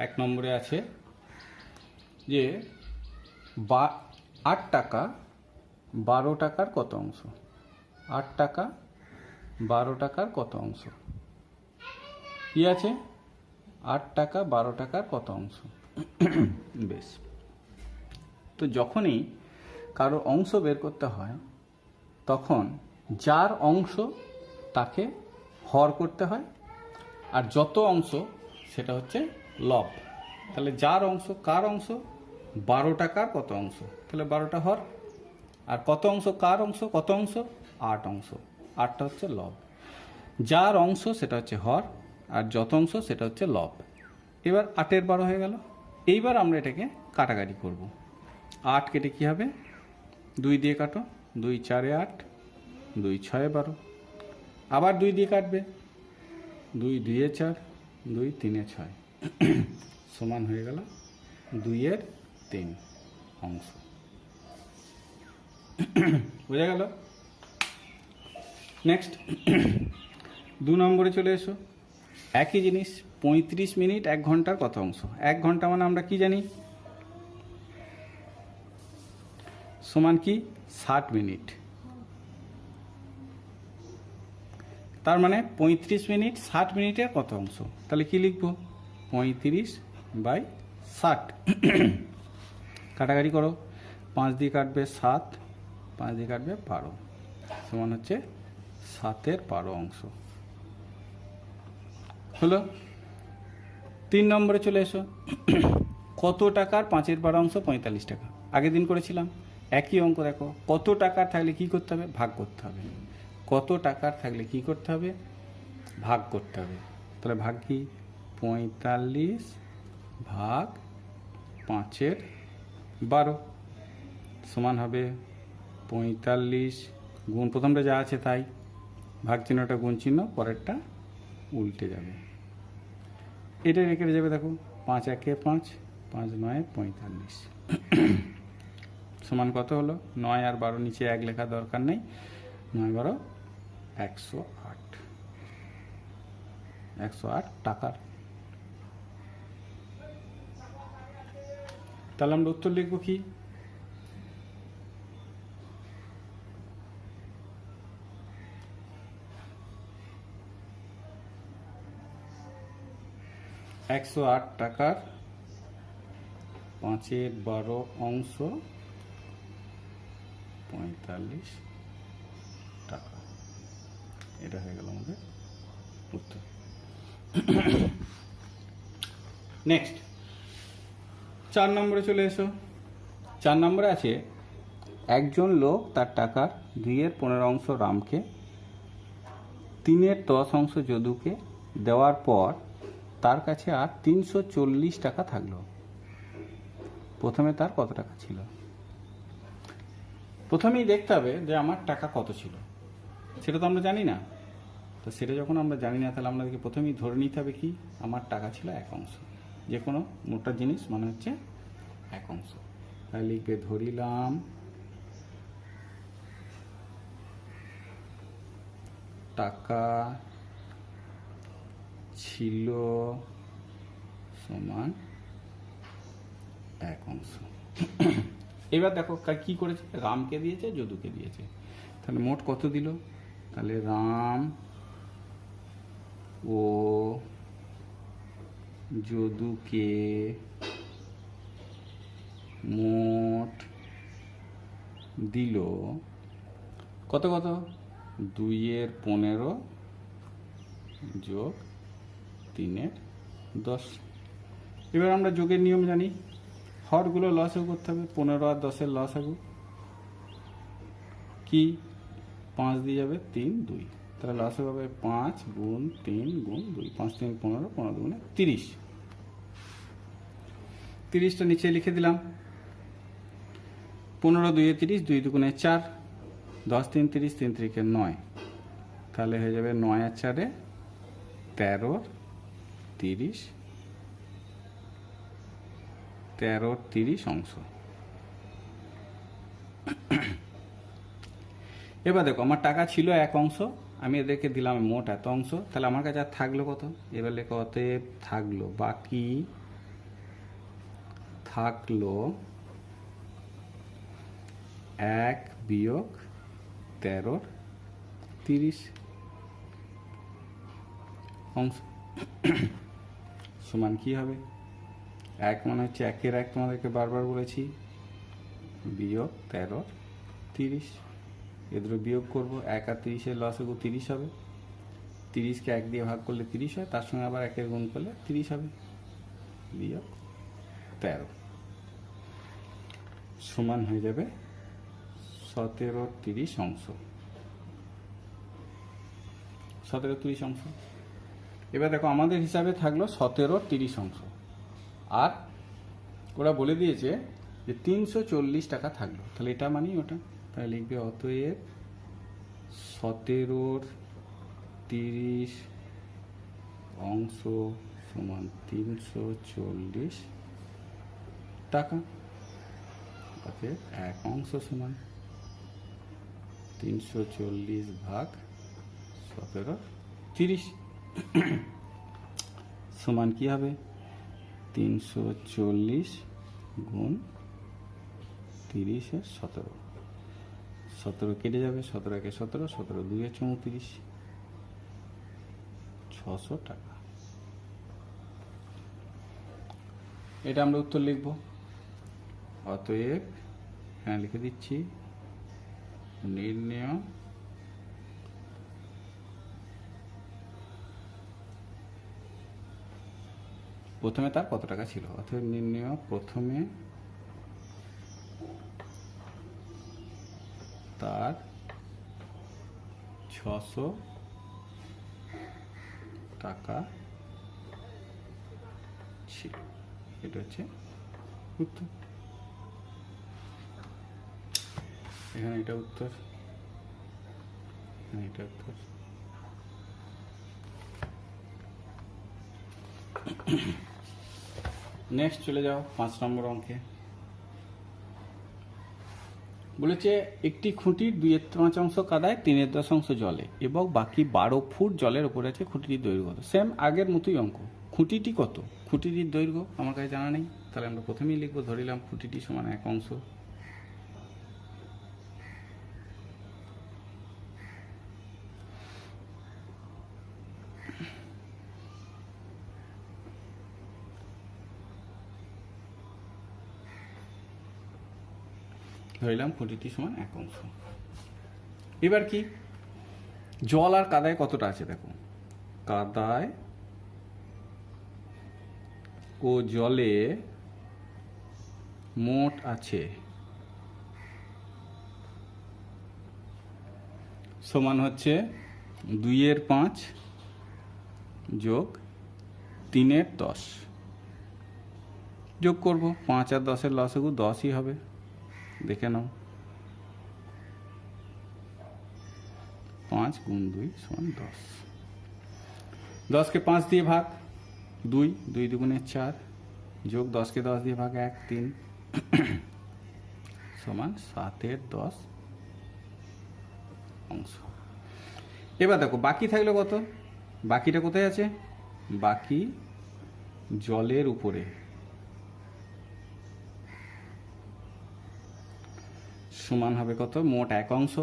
এক নম্বরে আছে যে 8 টাকা 12 টাকার কত অংশ? 8 টাকা 12 টাকার কত অংশ? কি আছে? 8 টাকা 12 টাকার কত অংশ? বেশ, তো যখনই কারো অংশ বের করতে হয় তখন যার অংশ তাকে হর করতে হয়, আর যত অংশ সেটা হচ্ছে লব। তাহলে যার অংশ, কার অংশ? 12 টাকার কত অংশ? তাহলে 12টা হর। আর কত অংশ? কার অংশ? কত অংশ? 8 অংশ। 8টা হচ্ছে লব। যার অংশ সেটা হচ্ছে হর, আর যত অংশ সেটা হচ্ছে লব। এবার 8-এর 12 হয়ে গেল। এইবার আমরা এটাকে কাটাকাটি করব। 8 কেটে কী হবে? 2 দিয়ে কাটো, 2 4 8, 2 6 12। আবার 2 দিয়ে কাটবে, 2 2 4, 2 3 6, সমান হয়ে গেল 2-এর 3 অংশ। বোঝা গেল? নেক্সট 2 নম্বরে চলে এসো। একই জিনিস, 35 মিনিট 1 ঘন্টার কত অংশ? 1 ঘন্টা মানে আমরা কি জানি? সমান কি? 60 মিনিট। তার মানে 35 মিনিট 60 মিনিটের কত অংশ? তাহলে কি লিখব? 35/60। কাটাকাটি করো, 5 দিয়ে কাটবে 7, 5 দিয়ে কাটবে 12, সমান হচ্ছে 7-এর 12 অংশ। হলো। 3 নম্বরে চলে এসো। কত টাকার 5-এর 12 অংশ? 45 টাকা। আগের দিন করেছিলাম একই অঙ্ক। দেখো, কত টাকার থাকলে কি করতে হবে? ভাগ করতে হবে। কত টাকার থাকলে কি করতে হবে? ভাগ করতে হবে। তাহলে ভাগ কি? 45 ভাগ 5-এর 12 সমান হবে 45 গুণ, প্রথমটা যা আছে তাই, ভাগ চিহ্নটা গুণ চিহ্ন, পরেরটা উল্টে যাবে। এটা রেখে যাবে। দেখো, 5 1 5, 5 9 45 সমান কত হলো? 9 আর 12 নিচে 1 লেখা দরকার নেই। 9 12 108। 108 টাকার। তাহলে আমরা উত্তর লিখব কি? $108 টাকার 5-এর 12 অংশ 45 টাকা। এটা হয়ে গেল আমাদের উত্তর। নেক্সট 4 নম্বরে চলে এসো। 4 নম্বরে আছে একজন লোক তার টাকার 2-এর 15 অংশ রামকে, 3-এর 10 অংশ যদুকে দেওয়ার পর তার কাছে আর 340 টাকা থাকলো। প্রথমে তার কত টাকা ছিল? প্রথমেই দেখতে হবে যে আমার টাকা কত ছিল। সেটা তো আমরা জানি না। তো সেটা যখন আমরা জানি না, তাহলে আমাদেরকে প্রথমেই ধরে নিতে হবে কি? আমার টাকা ছিল 1 অংশ। যে কোনো মোটা জিনিস মানে হচ্ছে 1 অংশ। তাই লিখবে ধরিলাম টাকা ছিল সমান 1 অংশ। এবার দেখো কি করেছে? রামকে দিয়েছে, যদুকে দিয়েছে। তাহলে মোট কত দিল? তাহলে রাম ও যদুকে মোট দিল কত কত? 2-এর 15 যোগ 3-এর 10। এবার আমরা যোগের নিয়ম জানি, হরগুলো লসাগু করতে হবে। 15 আর 10-এর লসাগু কি? 5 দিয়ে যাবে 3 2, তাহলে লসাগু হবে 5 গুণ 3 গুণ 2, 5 3 15, 15 2 30। 30টা নিচে লিখে দিলাম। 15 2 30, 2 2 4, 10 3 30, 3 3 9, তাহলে হয়ে যাবে 9 আর 4 13 30, 13 30 অংশ। এবার দেখো, আমার টাকা ছিল 1 অংশ, আমি এদেরকে দিলাম মোট এত অংশ, তাহলে আমার কাছে আর থাকলো কত? এবার লেখো অতএব থাকলো বাকি থাকলো 1 বিয়োগ 13 30 অংশ সমান কি হবে? 1 মানে হচ্ছে 1-এর 1 তোমাদেরকে বারবার বলেছি, বিয়োগ 13 30। এদের বিয়োগ করব, 1 আর 30-এর লসাগু 30 হবে। 30কে 1 দিয়ে ভাগ করলে 30 হয়, তার সঙ্গে আবার 1-এর গুণ করলে 30 হবে, বিয়োগ 13 সমান হয়ে যাবে 17-30 অংশ। 17-30 অংশ। এবার দেখো আমাদের হিসাবে থাকলো 17-30 অংশ, আর ওরা বলে দিয়েছে যে 340 টাকা থাকলো, তাহলে এটা মানি ওটা, তাহলে লিখবে অতএব 17-30 অংশ সমান 340 টাকা। অতএব 1 অংশ সমান 340 ভাগ 17-30 সমান কি হবে? 340 গুণ 30-এর 17, 17 কেটে যাবে, 17-একে 17, 17-2-এ 34, 600 টাকা। এটা আমরা উত্তর লিখব। অতএব হ্যাঁ লিখে দিচ্ছি, নির্ণয় প্রথমে তার কত টাকা ছিল, অতএব নির্ণয় প্রথমে তার 600 টাকা ছিল। এটা হচ্ছে উত্তর। এখানে এটা উত্তর, এটা উত্তর। নেক্সট চলে যাও 5 নম্বর অঙ্কে। বলেছে একটি খুঁটির 2/5 অংশ কাদায় 3/10 অংশ জলে এবং বাকি 12 ফুট জলের উপরে আছে। খুঁটিটির দৈর্ঘ্য কত? সেম আগের মতোই অঙ্ক। খুঁটিটি কত? খুঁটিটির দৈর্ঘ্য আমার কাছে জানা নেই, তাহলে আমরা প্রথমেই লিখবো, ধরিলাম খুঁটিটি সমান 1 অংশ। ধরিলাম খুঁটিটি সমান 1 অংশ। এবার কি, জল আর কাদায় কতটা আছে দেখো, কাদায় ও জলে মোট আছে সমান হচ্ছে 2/5 যোগ 3/10 যোগ করব। 5 আর 10-এর লসাগু 10ই হবে, দেখে নাও। 5 গুণ 2 সমান 10। 10কে 5 দিয়ে ভাগ 2, 2 দুগুণে 4 যোগ 10কে 10 দিয়ে ভাগ 1, 3 সমান 7/10 অংশ। এবার দেখো বাকি থাকলো কত, বাকিটা কোথায় আছে? বাকি জলের উপরে, সমান হবে কত? মোট 1 অংশ,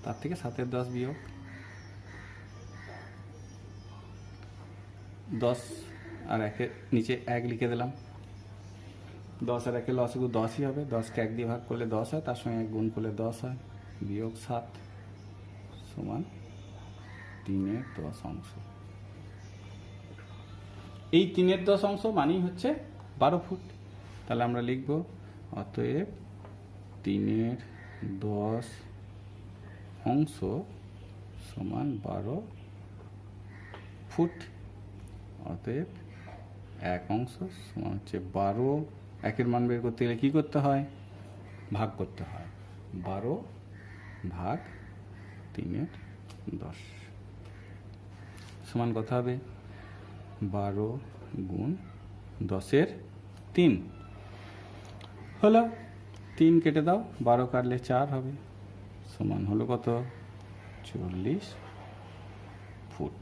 তার থেকে 7/10 বিয়োগ 10 আর 1-এর নিচে 1 লিখে দিলাম। 10 আর 1-এর লসাগু 10ই হবে, 10কে 1 দিয়ে ভাগ করলে 10 হয়, তার সঙ্গে 1 গুণ করলে 10 হয়, বিয়োগ 7 সমান 3/10 অংশ। এই 3/10 অংশ মানেই হচ্ছে 12 ফুট। তাহলে আমরা লিখব অতএব 3/10 অংশ সমান 12 ফুট। অতএব 1 অংশ সমান হচ্ছে 12। 1-এর মান বের করতে গেলে কী করতে হয়? ভাগ করতে হয়। 12 ভাগ 3/10 সমান কত হবে? 12 গুণ 10-এর 3 হলো। 3 কেটে দাও, 12 কাটলে 4 হবে, সমান হলো কত? 40 ফুট।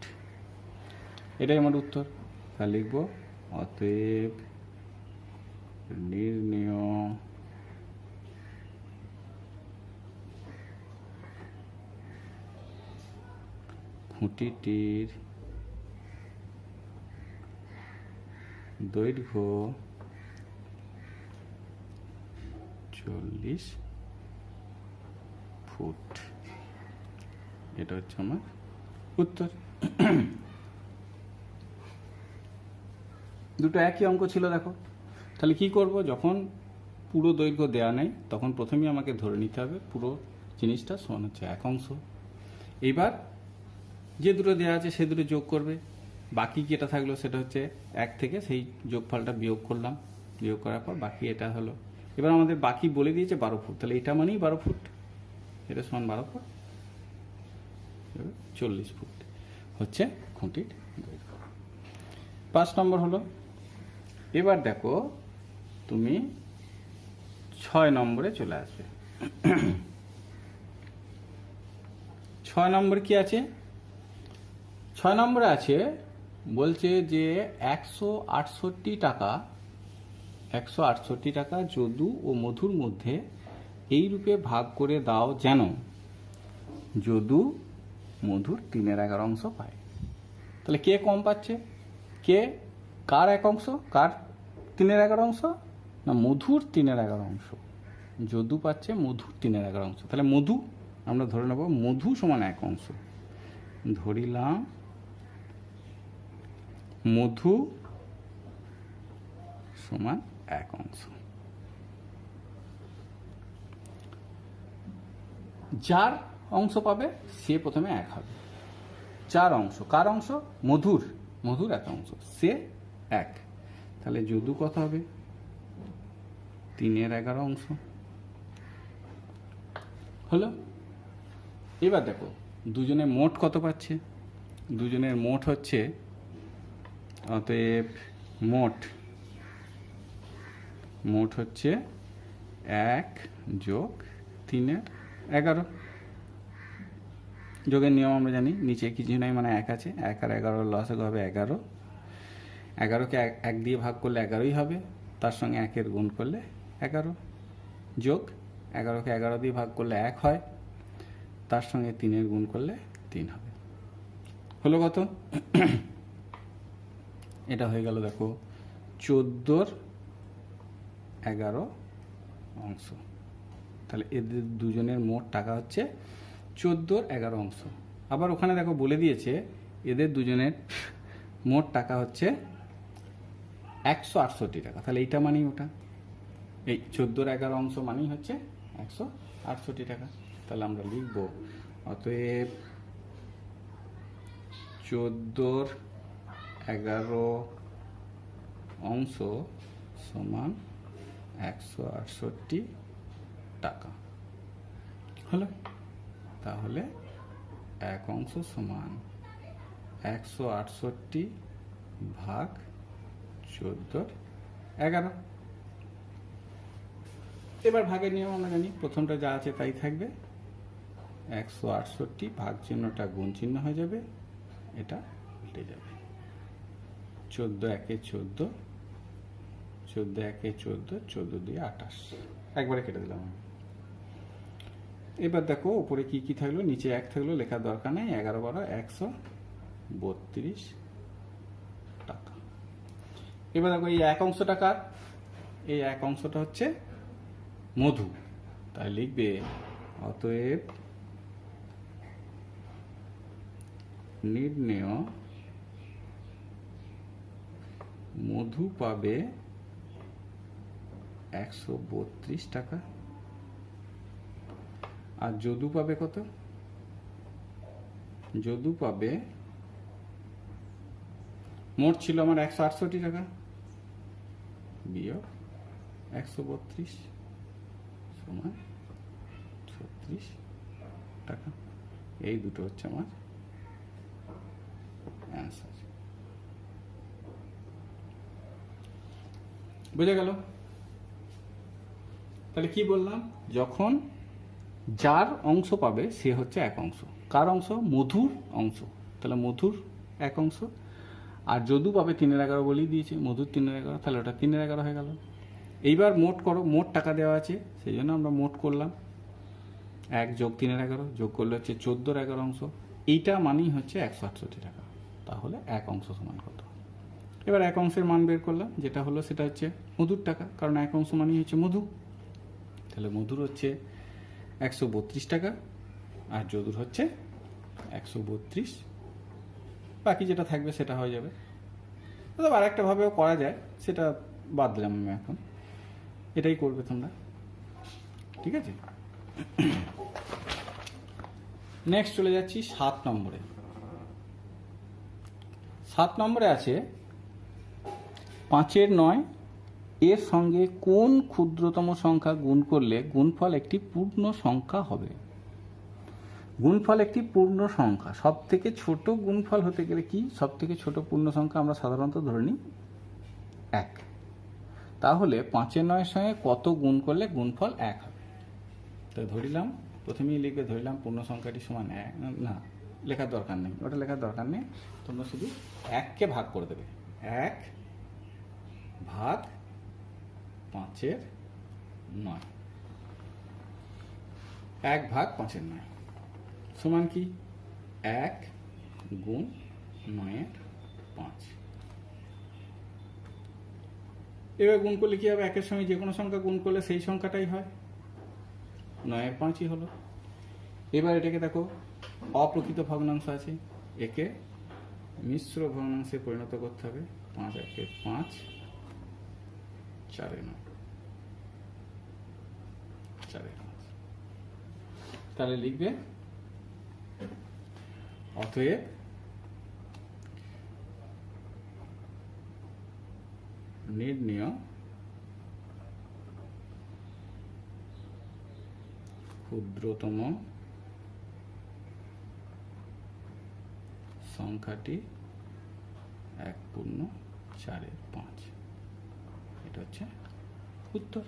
এটাই আমার উত্তর। তাহলে লিখব অতএব নির্ণেয় খুঁটিটির দৈর্ঘ্য 40 ফুট। এটা হচ্ছে আমার উত্তর। দুটো একই অঙ্ক ছিল দেখো। তাহলে কি করব, যখন পুরো দৈর্ঘ্য দেয়া নেই তখন প্রথমেই আমাকে ধরে নিতে হবে পুরো জিনিসটা সমান হচ্ছে 1 অংশ। এবার যে দুটো দেওয়া আছে সে দুটো যোগ করবে, বাকি যেটা থাকলো সেটা হচ্ছে 1 থেকে সেই যোগফলটা বিয়োগ করলাম, বিয়োগ করার পর বাকি এটা হলো। এবার আমাদের বাকি বলে দিয়েছে 12 ফুট, তাহলে এটা মানেই 12 ফুট, এটা সমান 12 ফুট, 40 ফুট হচ্ছে খুঁটির দৈর্ঘ্য। 5 নম্বর হলো। এবার দেখো তুমি 6 নম্বরে চলে আসবে। 6 নম্বর কি আছে? 6 নম্বরে আছে, বলছে যে 168 টাকা যদু ও মধুর মধ্যে এই রূপে ভাগ করে দাও যেন যদু মধুর 3/11 অংশ পায়। তাহলে কে কম পাচ্ছে? কে কার 1 অংশ, কার 3/11 অংশ? না মধুর 3/11 অংশ। যদু পাচ্ছে মধুর 3/11 অংশ। তাহলে মধু আমরা ধরে নেব মধু সমান 1 অংশ। ধরিলাম মধু সমান 1 অংশ। যার অংশ পাবে সে প্রথমে 1 হবে। যার অংশ, কার অংশ? মধুর, মধুর 1 অংশ, সে 1। তাহলে যদু কত হবে? 3/11 অংশ হলো। এবার দেখো দুজনে মোট কত পাচ্ছে। দুজনের মোট হচ্ছে, অতএব মোট হচ্ছে 1 যোগ 3/11। যোগের নিয়ম আমরা জানি, নিচে কিছু নাই মানে 1 আছে, 1 আর 11 লসাগু হবে 11। 11কে 1 দিয়ে ভাগ করলে 11ই হবে, তার সঙ্গে 1-এর গুণ করলে 11, যোগ 11কে 11 দিয়ে ভাগ করলে 1 হয়, তার সঙ্গে 3-এর গুণ করলে 3 হবে। হলো কত? এটা হয়ে গেল দেখো 14/11 অংশ। তাহলে এদের দুজনের মোট টাকা হচ্ছে 14/11 অংশ। আবার ওখানে দেখো বলে দিয়েছে এদের দুজনের মোট টাকা হচ্ছে 168 টাকা। তাহলে এইটা মানেই ওটা, এই 14/11 অংশ মানেই হচ্ছে 168 টাকা। তাহলে আমরা লিখব অতএব 14/11 অংশ সমান 168 টাকা হলো। তাহলে 1 অংশ সমান 168 ভাগ 14/11। এবার ভাগের নিয়ম আমরা জানি, প্রথমটা যা আছে তাই থাকবে, 168 ভাগ চিহ্নটা গুণ চিহ্ন হয়ে যাবে, এটা উল্টে যাবে। 14 × 1 = 14, 14 × 1 = 14, 14 × 2 = 28, একবারে কেটে দিলাম। এবার দেখো উপরে কি কি থাকলো, নিচে 1 থাকলো, লেখার দরকার নেই। 11 × 12 = 132 টাকা। এবার দেখো এই 1 অংশটা কার? এই 1 অংশটা হচ্ছে মধু। তাই লিখবে অতএব নির্ণেয় মধু পাবে 132 টাকা। আর যদু পাবে কত? যদু পাবে, মোট ছিল আমার 168 টাকা বিয়োগ 132 সমান 36 টাকা। এই দুটো হচ্ছে আমার অ্যান্সার। বুঝে গেল? তাহলে কি বললাম, যখন যার অংশ পাবে সে হচ্ছে 1 অংশ। কার অংশ? মধুর অংশ। তাহলে মধুর 1 অংশ। আর যদু পাবে 3/11 বলেই দিয়েছে, মধুর 3/11, তাহলে ওটা 3/11 হয়ে গেল। এইবার মোট করো, মোট টাকা দেওয়া আছে সেই জন্য আমরা মোট করলাম। 1 যোগ 3/11 যোগ করলে হচ্ছে 14/11 অংশ, এইটা মানেই হচ্ছে 168 টাকা। তাহলে 1 অংশ সমান কত? এবার 1 অংশের মান বের করলাম, যেটা হলো সেটা হচ্ছে মধুর টাকা, কারণ 1 অংশ মানেই হচ্ছে মধু। তাহলে মধুর হচ্ছে 132 টাকা, আর যদুর হচ্ছে 132। বাকি যেটা থাকবে সেটা হয়ে যাবে। তবে আর একটা ভাবেও করা যায়, সেটা বাদ দিলাম আমি এখন। এটাই করবে তোমরা, ঠিক আছে? নেক্সট চলে যাচ্ছি 7 নম্বরে। 7 নম্বরে আছে 5-এর 9 এর সঙ্গে কোন ক্ষুদ্রতম সংখ্যা গুণ করলে গুণফল একটি পূর্ণ সংখ্যা হবে? গুণফল একটি পূর্ণ সংখ্যা। সব থেকে ছোট গুণফল হতে গেলে কি? সব থেকে ছোট পূর্ণ সংখ্যা আমরা সাধারণত ধরে নিই 1। তাহলে 5-এর 9 সঙ্গে কত গুণ করলে গুণফল 1 হবে? তো ধরিলাম, প্রথমেই লিখবে ধরিলাম পূর্ণ সংখ্যাটি সমান 1। না, লেখার দরকার নেই, ওটা লেখার দরকার নেই। তোমরা শুধু 1কে ভাগ করে দেবে। 1 ভাগ 5-এর 9, 1 ভাগ 5-এর 9 সমান কি? 1 গুণ 9-এর 5। এবার গুণ করলে কি হবে? 1-এর সঙ্গে যে কোনো সংখ্যা গুণ করলে সেই সংখ্যাটাই হয়, 9-এর 5ই হলো। এবার এটাকে দেখো, অপ্রকৃত ভগ্নাংশ আছে, একে মিশ্র ভগ্নাংশে পরিণত করতে হবে। 5-1 5, 4 9, 4 5। তাহলে লিখবে অতএব নির্ণেয় ক্ষুদ্রতম সংখ্যাটি 1/4/5। এটা হচ্ছে উত্তর।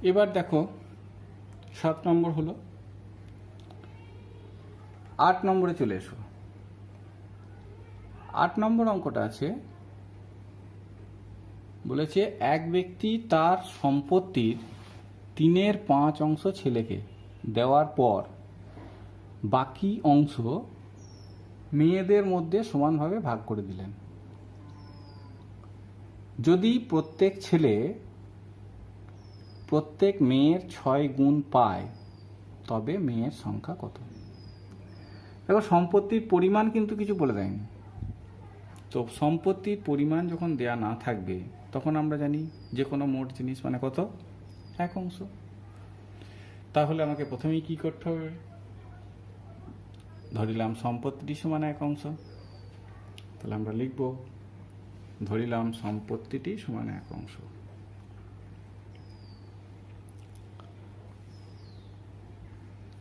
এবার দেখো 7 নম্বর হলো। 8 নম্বরে চলে এসো। 8 নম্বর অঙ্কটা আছে, বলেছে এক ব্যক্তি তার সম্পত্তির 3/5 অংশ ছেলেকে দেওয়ার পর বাকি অংশ মেয়েদের মধ্যে সমানভাবে ভাগ করে দিলেন। যদি প্রত্যেক ছেলে প্রত্যেক মেয়ের 6 গুণ পায়, তবে মেয়ের সংখ্যা কত? দেখো, সম্পত্তির পরিমাণ কিন্তু কিছু বলে দেয়নি। তো সম্পত্তির পরিমাণ যখন দেয়া না থাকবে, তখন আমরা জানি যে কোনো মোট জিনিস মানে কত? 1 অংশ। তাহলে আমাকে প্রথমেই কি করতে হবে? ধরিলাম সম্পত্তিটি সমান 1 অংশ। তাহলে আমরা লিখব ধরিলাম সম্পত্তিটি সমান 1 অংশ।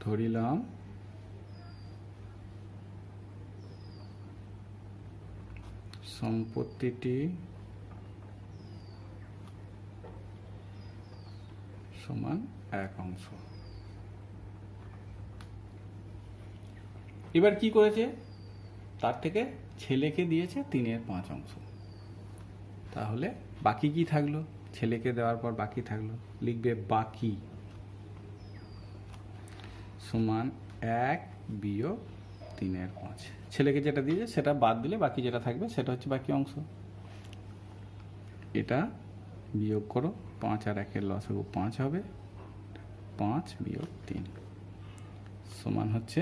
ধরিলাম সম্পত্তিটি সমান 1 অংশ। এবার কি করেছে? তার থেকে ছেলেকে দিয়েছে 3/5 অংশ। তাহলে বাকি কি থাকলো? ছেলেকে দেওয়ার পর বাকি থাকলো, লিখবে বাকি সমান 1 বিয়োগ 3/5। ছেলেকে যেটা দিয়েছে সেটা বাদ দিলে বাকি যেটা থাকবে সেটা হচ্ছে বাকি অংশ। এটা বিয়োগ করো, 5 আর 1-এর লসাগু 5 হবে। 5 বিয়োগ 3 সমান হচ্ছে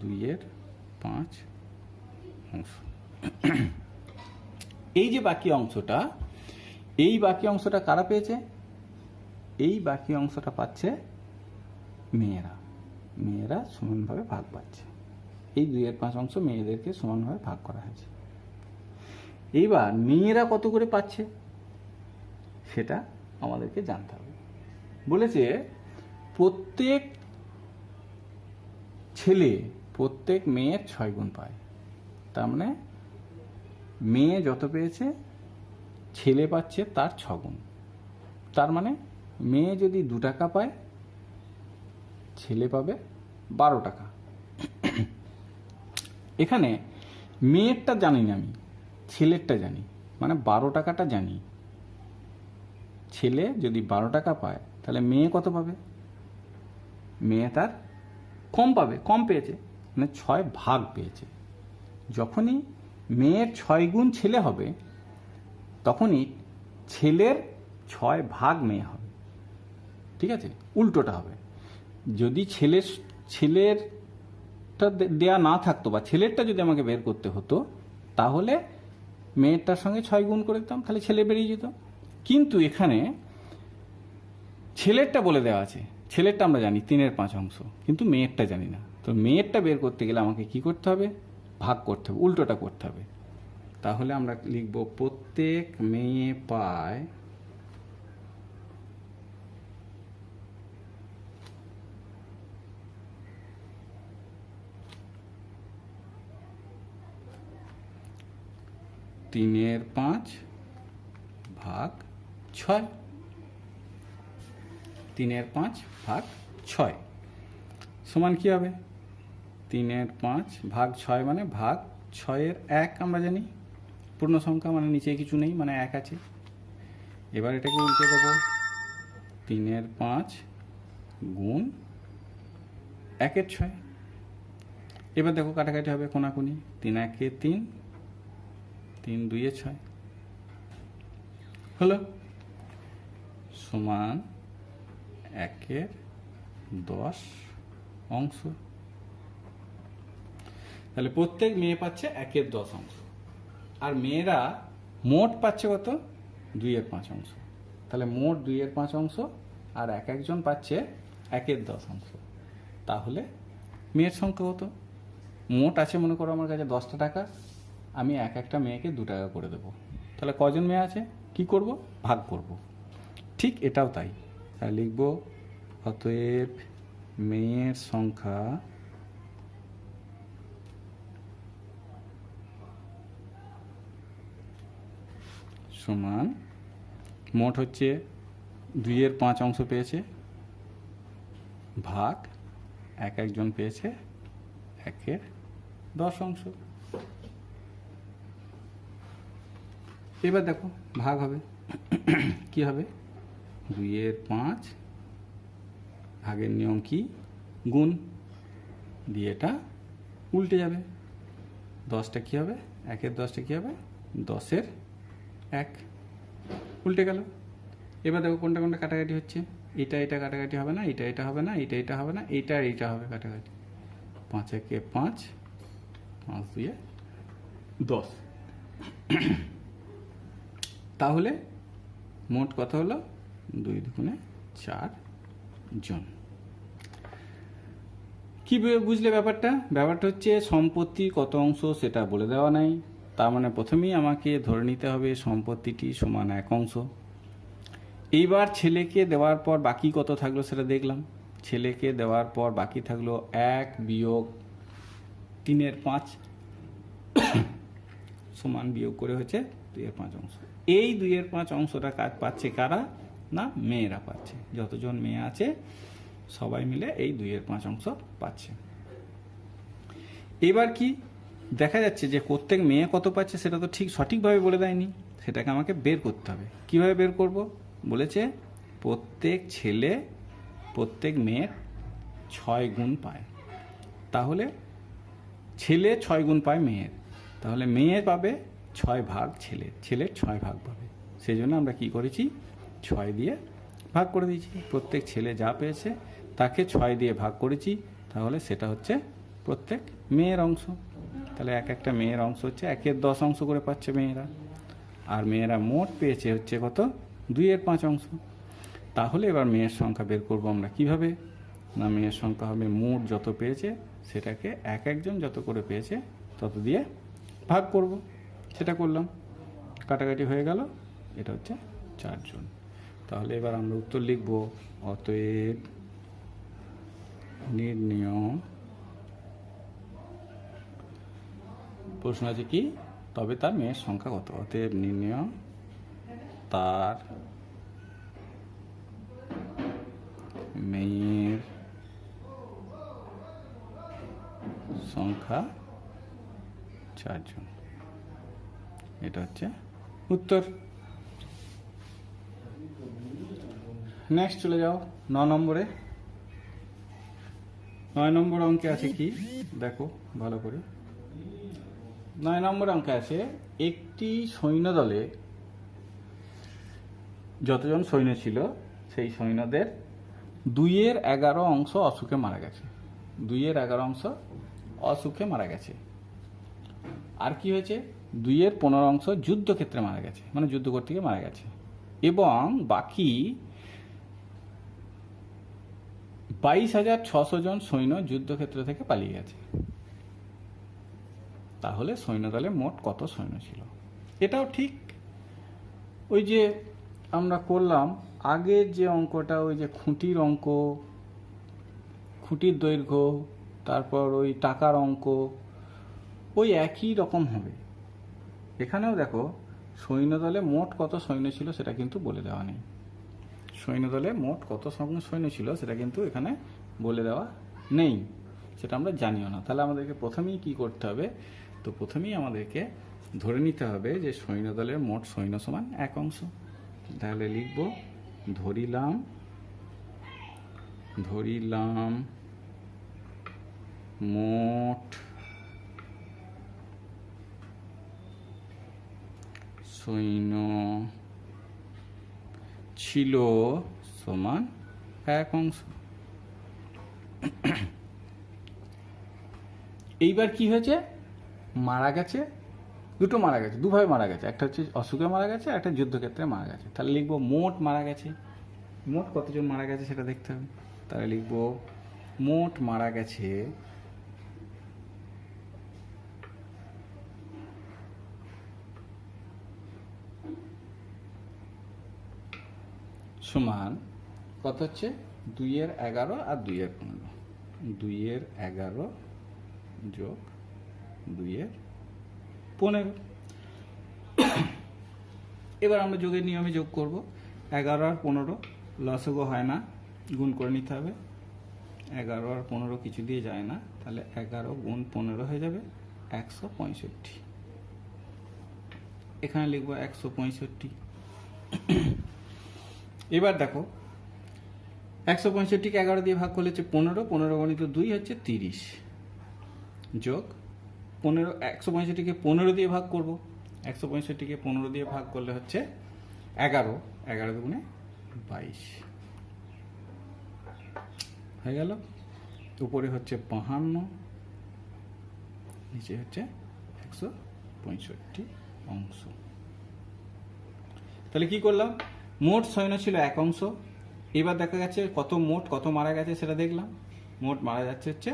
2/5 অংশ। এই যে বাকি অংশটা, এই বাকি অংশটা কারা পেয়েছে? এই বাকি অংশটা পাচ্ছে মেয়েরা। মেয়েরা সমানভাবে ভাগ পাচ্ছে। এই 2/5 অংশ মেয়েদেরকে সমানভাবে ভাগ করা হয়েছে। এইবার মেয়েরা কত করে পাচ্ছে সেটা আমাদেরকে জানতে হবে। বলেছে প্রত্যেক ছেলে প্রত্যেক মেয়ের 6 গুণ পায়। তার মানে মেয়ে যত পেয়েছে ছেলে পাচ্ছে তার 6 গুণ। তার মানে মেয়ে যদি 2 টাকা পায়, ছেলে পাবে 12 টাকা। এখানে মেয়েরটা জানি না আমি, ছেলেরটা জানি। মানে 12 টাকাটা জানি, ছেলে যদি 12 টাকা পায় তাহলে মেয়ে কত পাবে? মেয়ে তার কম পাবে, কম পেয়েছে, মানে 6 ভাগ পেয়েছে। যখনই মেয়ের 6 গুণ ছেলে হবে তখনই ছেলের 6 ভাগ মেয়ে হবে। ঠিক আছে, উল্টোটা হবে। যদি ছেলেরটা দেয়া না থাকতো বা ছেলেরটা যদি আমাকে বের করতে হতো তাহলে মেয়েরটার সঙ্গে 6 গুণ করে দিতাম, তাহলে ছেলে বেরিয়ে যেত। কিন্তু এখানে ছেলেরটা বলে দেওয়া আছে, ছেলেরটা আমরা জানি 3/5 অংশ, কিন্তু মেয়েরটা জানি না। তো মেয়েরটা বের করতে গেলে আমাকে কি করতে হবে? ভাগ করতে হবে, উল্টোটা করতে হবে। তাহলে আমরা লিখব প্রত্যেক মেয়ে পায় তিনের 5 ভাগ 6। 3/5 ভাগ 6 সমান কি হবে? 3/5 ভাগ 6 মানে ভাগ 6-এর 1 আমরা জানি, পূর্ণ সংখ্যা মানে নিচে কিছু নেই, মানে 1 আছে। এবার এটাকে উল্টে দেবো, 3/5 গুণ 1/6। এবার দেখো কাটাকাটি হবে, কোনাকুনি, 3 × 3, 3 × 2 = 6 হলো, সমান 1/10 অংশ। তাহলে প্রত্যেক মেয়ে পাচ্ছে 1/10 অংশ, আর মেয়েরা মোট পাচ্ছে কত? 2/5 অংশ। তাহলে মোট 2/5 অংশ, আর এক একজন পাচ্ছে 1/10 অংশ। তাহলে মেয়ের সংখ্যা কত? মোট আছে মনে করো আমার কাছে 10টা টাকা, আমি এক একটা মেয়েকে 2 টাকা করে দেবো। তাহলে কজন মেয়ে আছে? কি করব? ভাগ করব। ঠিক এটাও তাই। তাহলে লিখব অতএব মেয়ের সংখ্যা সমান, মোট হচ্ছে 2/5 অংশ পেয়েছে, ভাগ এক একজন পেয়েছে 1/10 অংশ। এবার দেখো ভাগ হবে, কি হবে? 2/5 ভাগের নিয়ম কি? গুণ দিয়ে এটা উল্টে যাবে। 10টা কি হবে? 1/10টা কি হবে? 10/1 উল্টে গেল। এবার দেখো কোনটা কোনটা কাটাকাটি হচ্ছে। এটা কাটাকাটি হবে না, এটা হবে না, এটা হবে না, এইটা হবে কাটাকাটি। 5 × 1 = 5, 5 × 2 = 10। তাহলে মোট কত হলো? 2 × 2 = 4 জন। কি বুঝলে ব্যাপারটা? ব্যাপারটা হচ্ছে সম্পত্তি কত অংশ সেটা বলে দেওয়া নাই, তার মানে প্রথমেই আমাকে ধরে নিতে হবে সম্পত্তিটি সমান 1 অংশ। এইবার ছেলেকে দেওয়ার পর বাকি কত থাকলো সেটা দেখলাম। ছেলেকে দেওয়ার পর বাকি থাকলো 1 বিয়োগ 3/5 সমান বিয়োগ করে হচ্ছে 2/5 অংশ। এই 2/5 অংশটা কাজ পাচ্ছে কারা? না, মেয়েরা পাচ্ছে। যতজন মেয়ে আছে সবাই মিলে এই 2/5 অংশ পাচ্ছে। এবার কি দেখা যাচ্ছে যে প্রত্যেক মেয়ে কত পাচ্ছে সেটা তো ঠিক সঠিকভাবে বলে দেয়নি, সেটাকে আমাকে বের করতে হবে। কিভাবে বের করব? বলেছে প্রত্যেক ছেলে প্রত্যেক মেয়ের 6 গুণ পায়। তাহলে ছেলে 6 গুণ পায় মেয়ের, তাহলে মেয়ে পাবে 6 ভাগ ছেলের, ছেলের 6 ভাগ পাবে। সেই জন্য আমরা কি করেছি? 6 দিয়ে ভাগ করে দিয়েছি। প্রত্যেক ছেলে যা পেয়েছে তাকে 6 দিয়ে ভাগ করেছি, তাহলে সেটা হচ্ছে প্রত্যেক মেয়ের অংশ। তাহলে এক একটা মেয়ের অংশ হচ্ছে 1/10 অংশ করে পাচ্ছে মেয়েরা, আর মেয়েরা মোট পেয়েছে হচ্ছে কত? 2/5 অংশ। তাহলে এবার মেয়ের সংখ্যা বের করব আমরা কিভাবে? না, মেয়ের সংখ্যা হবে মোট যত পেয়েছে সেটাকে এক একজন যত করে পেয়েছে তত দিয়ে ভাগ করব। সেটা করলাম, কাটাকাটি হয়ে গেল, এটা হচ্ছে 4 জন। তাহলে এবার আমরা উত্তর লিখব অতএব নির্ণয়, প্রশ্ন আছে কি? তবে তার মেয়ের সংখ্যা কত? অতএব নির্ণয় তার মেয়ের সংখ্যা 4 জন। এটা হচ্ছে উত্তর। নেক্সট চলে যাও 9 নম্বরে। 9 নম্বর অঙ্কে আছে কি দেখো ভালো করে। 9 নম্বর অঙ্কে আছে একটি সৈন্যদলে যতজন সৈন্য ছিল সেই সৈন্যদের 2/11 অংশ অসুখে মারা গেছে। 2/11 অংশ অসুখে মারা গেছে। আর কি হয়েছে, 2/15 অংশ যুদ্ধক্ষেত্রে মারা গেছে, মানে যুদ্ধ করতে গিয়ে মারা গেছে, এবং বাকি 22,600 জন সৈন্য যুদ্ধক্ষেত্র থেকে পালিয়ে গেছে। তাহলে সৈন্যদলে মোট কত সৈন্য ছিল? এটাও ঠিক ওই যে আমরা করলাম আগের যে অঙ্কটা, ওই যে খুঁটির অঙ্ক, খুঁটির দৈর্ঘ্য, তারপর ওই টাকার অঙ্ক, ওই একই রকম হবে। এখানেও দেখো সৈন্যদলে মোট কত সৈন্য ছিল সেটা কিন্তু বলে দেওয়া নেই। সৈন্যদলে মোট কত সৈন্য ছিল সেটা কিন্তু এখানে বলে দেওয়া নেই, সেটা আমরা জানিও না। তাহলে আমাদেরকে প্রথমেই কি করতে হবে, তো প্রথমেই আমাদেরকে ধরে নিতে হবে যে সৈন্যদলের মোট সৈন্য সমান 1 অংশ। তাহলে লিখব ধরিলাম মোট সৈন্য ছিল সমান 1 অংশ। এইবার কি হয়েছে, মারা গেছে, দুটো মারা গেছে, দুভাবে মারা গেছে, একটা হচ্ছে অসুখে মারা গেছে, একটা যুদ্ধক্ষেত্রে মারা গেছে। তাহলে লিখবো মোট মারা গেছে, মোট কতজন মারা গেছে সেটা দেখতে হবে। তাহলে লিখবো মোট মারা গেছে সমান কত হচ্ছে 2/11 আর 2/15, 2/11 যোগ 2/15। এবার আমরা যোগের নিয়মে যোগ করব। 11 আর 15 লসগো হয় না, গুণ করে নিতে হবে। 11 আর 15 কিছু দিয়ে যায় না, তাহলে 11 গুণ 15 হয়ে যাবে 165। এখানে লিখবো 165। এবার দেখো 165কে 11 দিয়ে ভাগ করলে হচ্ছে 15, 15 গণিত 2 হচ্ছে 30, যোগ 15, 165কে 15 দিয়ে ভাগ করব, 165কে 15 দিয়ে ভাগ করলে হচ্ছে 11, 11 দুগুণে 22 হয়ে গেল। উপরে হচ্ছে 52, নিচে হচ্ছে 165 অংশ। তাহলে কি করলাম, মোট সৈন্য ছিল 1 অংশ। এবার দেখা গেছে মোট কত মারা গেছে সেটা দেখলাম। মোট মারা যাচ্ছে হচ্ছে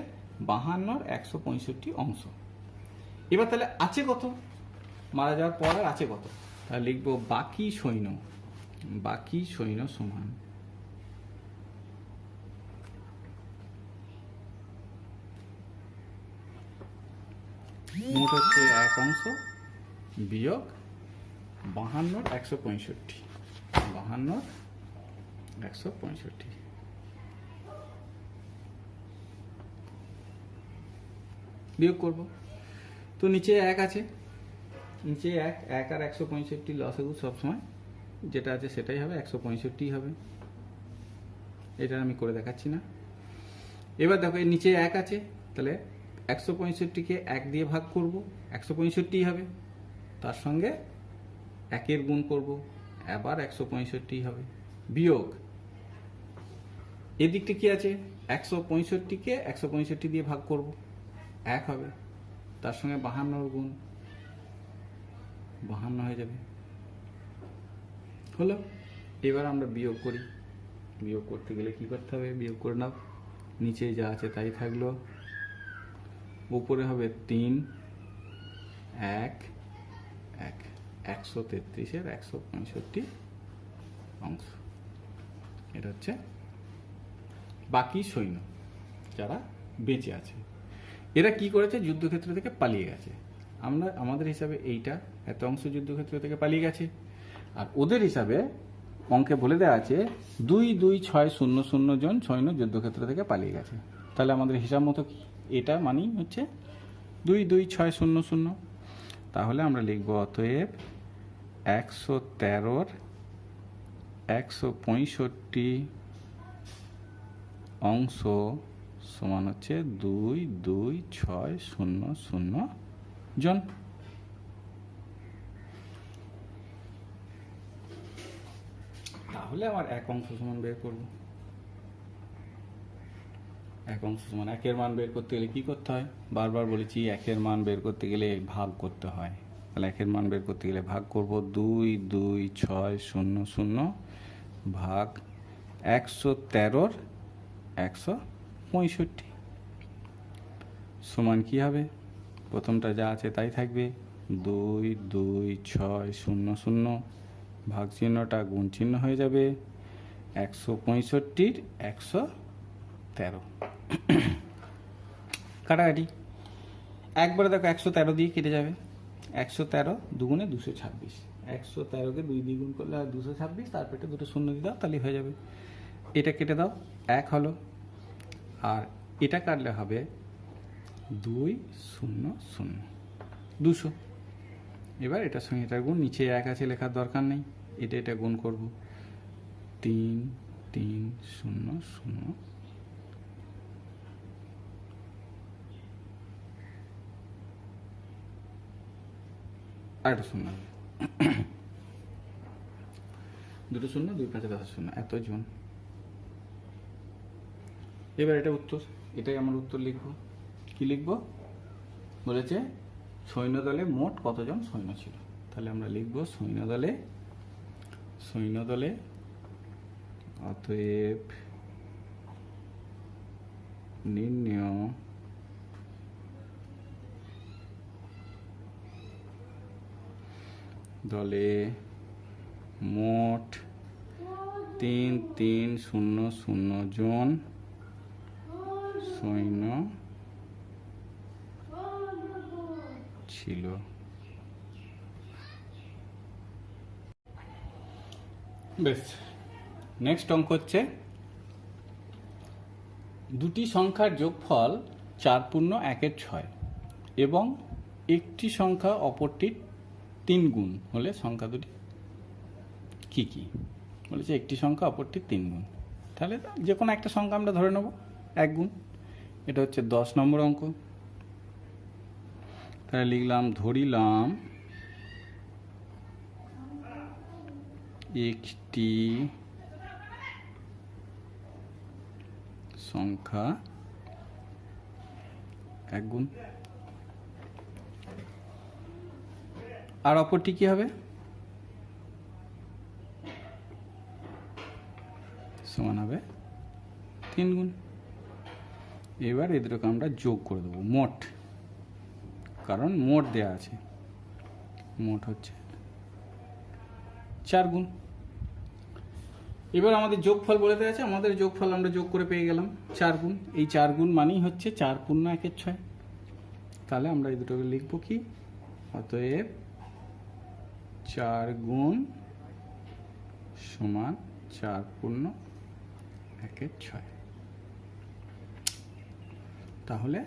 52 আর 165 অংশ। এবার তাহলে আছে কত, মারা যাওয়ার পর আর আছে কত, তাহলে লিখবো বাকি সৈন্য সমান মোট হচ্ছে 1 অংশ বিয়োগ 52 165, 52 165 বিয়োগ করব। তো নিচে 1 আছে, নিচে 1 আর 165 লসাগু সবসময় যেটা আছে সেটাই হবে, 165 হবে। এটা আমি করে দেখাচ্ছি না। এবার দেখো এর নিচে 1 আছে, তাহলে 165কে 1 দিয়ে ভাগ করব, 165 হবে। তার সঙ্গে 1 গুণ করব, আবার 165 হবে, বিয়োগ এদিকটা কি আছে, 165কে 165 দিয়ে ভাগ করব, 1 হবে। তার সঙ্গে 52 গুণ 52 হয়ে যাবে, হলো। এবার আমরা বিয়োগ করি। বিয়োগ করতে গেলে কি করতে হবে, বিয়োগ করে নাও। নিচে যা আছে তাই থাকলো, উপরে হবে 3 1 1, 133-এর 165 অংশ। এটা হচ্ছে বাকি সৈন্য যারা বেঁচে আছে। এরা কি করেছে, যুদ্ধক্ষেত্র থেকে পালিয়ে গেছে। আমাদের হিসাবে এইটা এত অংশ যুদ্ধক্ষেত্র থেকে পালিয়ে গেছে, আর ওদের হিসাবে অঙ্কে বলে দেওয়া আছে 22600 জন সৈন্য যুদ্ধক্ষেত্র থেকে পালিয়ে গেছে। তাহলে আমাদের হিসাব মতো কি, এটা মানেই হচ্ছে 22600। তাহলে আমরা লিখব অতএব 113 165 অংশ সমান হচ্ছে 22600 জন। তাহলে আমার এক অংশ সমান বের করব। এক অংশ সমান একের মান বের করতে গেলে কি করতে হয়? বারবার বলেছি একের মান বের করতে গেলে ভাগ করতে হয়। তাহলে একের মান বের করতে গেলে ভাগ করব 22600 ভাগ 113 165 সমান কি হবে? প্রথমটা যা আছে তাই থাকবে, 22600 ভাগ চিহ্নটা গুণ চিহ্ন হয়ে যাবে 165 113 কাটাকাটি। একবারে দেখো 113 দিয়ে কেটে যাবে, 113 দুগুণে 226, 113কে 2 দিয়ে গুণ করলে 226, তারপরে দুটো শূন্য দিয়ে দাও তাহলে হয়ে যাবে। এটা কেটে দাও, 1 হলো, আর এটা কাটলে হবে 200 200। এবার এটার সঙ্গে এটার গুণ, নিচে 1 আছে লেখার দরকার নেই, এটা গুণ করব 3300 আর একটা শূন্য, দুটো শূন্য, 2 5 10 শূন্য, এত জন। এবার এটা উত্তর, এটাই আমার উত্তর লিখব। কি লিখব বলেছে? সৈন্যদলে মোট কতজন সৈন্য ছিল। তাহলে আমরা লিখব সৈন্যদলে অতএব নির্ণয় দলে মোট 3300 জন সৈন্য ছিল। বেশ, নেক্সট অঙ্ক হচ্ছে দুটি সংখ্যার যোগফল 4 পূর্ণ 1/6 এবং একটি সংখ্যা অপরটির 3 গুণ হলে সংখ্যা দুটি কি কি? বলেছে একটি সংখ্যা অপরটির 3 গুণ। তাহলে যে কোনো একটা সংখ্যা আমরা ধরে নেব 1 গুণ। এটা হচ্ছে 10 নম্বর অঙ্ক। তাহলে লিখলাম, ধরিলাম একটি সংখ্যা 1 গুণ, আর অপরটি কি হবে? সমান হবে 3 গুণ। এবার এদেরকে আমরা যোগ করে দেবো মোট, কারণ মোট দেয়া আছে, মোট হচ্ছে 4 গুণ। এবার আমাদের যোগফল বলে দেওয়া আছে, আমাদের যোগফল আমরা যোগ করে পেয়ে গেলাম 4 গুণ। এই 4 গুণ মানেই হচ্ছে 4 পূর্ণ 1/6। তাহলে আমরা এই দুটোকে লিখবো কি? অতএব 4 গুণ সমান 4 পূর্ণ 1/6। তাহলে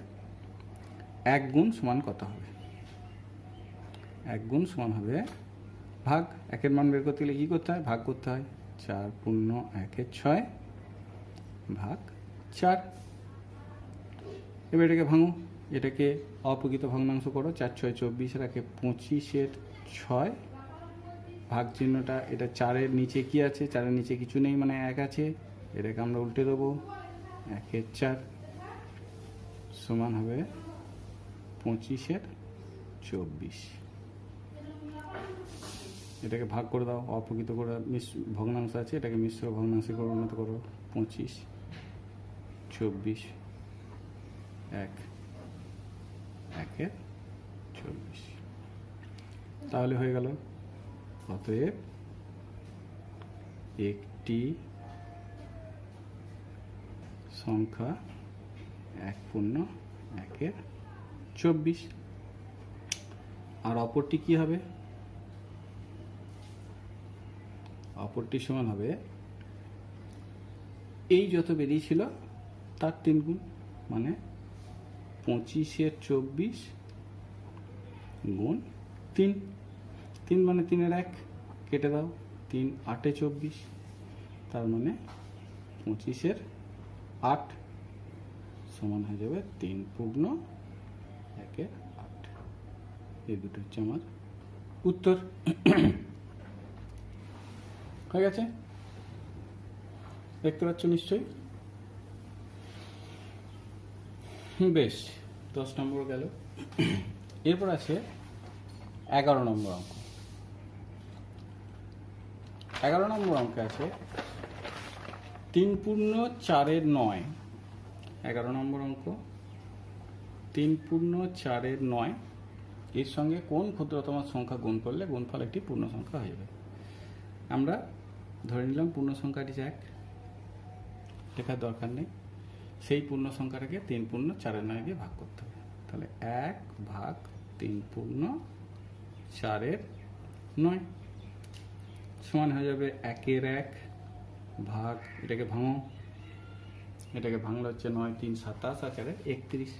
1 গুণ সমান কত হবে? 1 গুণ সমান হবে ভাগ, একের মান বের করতে গেলে কি করতে হয়? ভাগ করতে হয়। 4 পূর্ণ 1/6 ভাগ 4। এবার এটাকে ভাঙো, এটাকে অপ্রকৃত ভগ্নাংশ করো, 4 6 24, এটাকে 25/6 ভাগ চিহ্নটা, এটা 4-এর নিচে কি আছে? 4-এর নিচে কিছু নেই, মানে 1 আছে, এটাকে আমরা উল্টে দেবো, 1/4 সমান হবে 25/24। এটাকে ভাগ করে দাও, অপ্রকৃত করে ভগ্নাংশ আছে, এটাকে মিশ্র ভগ্নাংশে পরিণত করো, 25 24 1/24। তাহলে হয়ে গেল, অতএব একটি সংখ্যা 1 পূর্ণ 1/24। আর অপরটি কি হবে? অপরটি সমান হবে এই যত বেরিয়েছিল তার 3 গুণ, মানে 25/24 গুণ 3। 3 মানে 3-এর 1। কেটে দাও, 3 8 24, তার মানে 25 8 সমান হয়ে যাবে 3 পূর্ণ 1 8। এই দুটো হচ্ছে আমার উত্তর। হয়ে গেছে, দেখতে পাচ্ছ নিশ্চয়ই। বেশ, 10 নম্বর গেল। এরপর আছে 11 নম্বর অঙ্ক। 11 নম্বর অঙ্কে আছে 3 পূর্ণ 4 9। 11 নম্বর অঙ্ক 3 পূর্ণ 4 9, এর সঙ্গে কোন ক্ষুদ্রতম সংখ্যা গুণ করলে গুণফল একটি পূর্ণ সংখ্যা হয়ে যাবে। আমরা ধরে নিলাম পূর্ণ সংখ্যাটি 1, লেখার দরকার নেই। সেই পূর্ণ সংখ্যাটাকে 3 পূর্ণ 4 9 দিয়ে ভাগ করতে হবে। তাহলে 1 ভাগ 3 পূর্ণ 4 9 সমান হয়ে যাবে 1 এর 1 ভাগ, এটাকে ভাঙো, এটাকে ভাঙলে হচ্ছে 9 3 27 আর 4 31।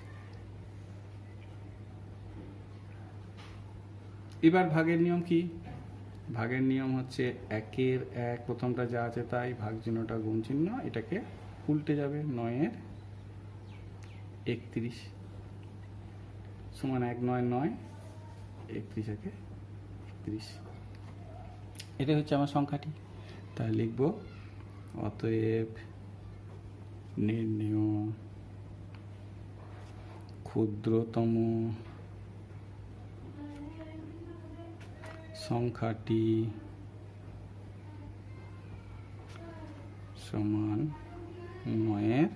এবার ভাগের নিয়ম কি? ভাগের নিয়ম হচ্ছে 1 এর 1, প্রথমটা যা আছে তাই, ভাগ চিহ্নটা গুণ চিহ্ন, এটাকে উল্টে যাবে, 9 এর 31 সমান 1 9 9 31 একে 31। এটাই হচ্ছে আমার সংখ্যাটি। তাহলে লিখব অতএব নির্ণেয় ক্ষুদ্রতম সংখ্যাটি সমান 9 এর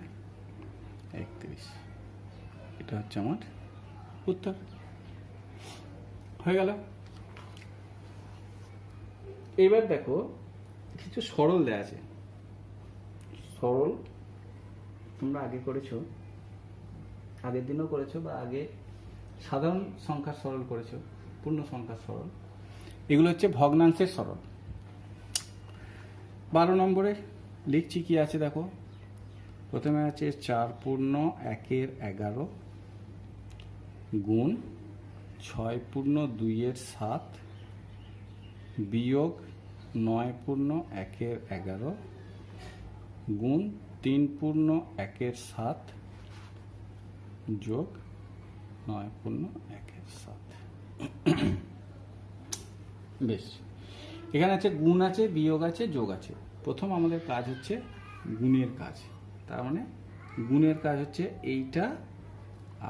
31। এটা হচ্ছে আমার উত্তর। হয়ে গেল। এবার দেখো কিছু সরল দেয়া আছে। সরল তোমরা আগে করেছো, আগের দিনও করেছো, বা আগে সাধারণ সংখ্যার সরল করেছো, পূর্ণ সংখ্যার সরল। এগুলো হচ্ছে ভগ্নাংশের সরল। 12 নম্বরে লিখছি কি আছে দেখো। প্রথমে আছে 4 পূর্ণ 1 এর 11 গুণ 6 পূর্ণ 2 এর 7 বিয়োগ 9 পূর্ণ 1 এর 11 গুণ 3 পূর্ণ 1 এর 7 যোগ 9 পূর্ণ 1 এর 7। বেশ, এখানে আছে গুণ আছে, বিয়োগ আছে, যোগ আছে। প্রথম আমাদের কাজ হচ্ছে গুণের কাজ। তার মানে গুণের কাজ হচ্ছে এইটা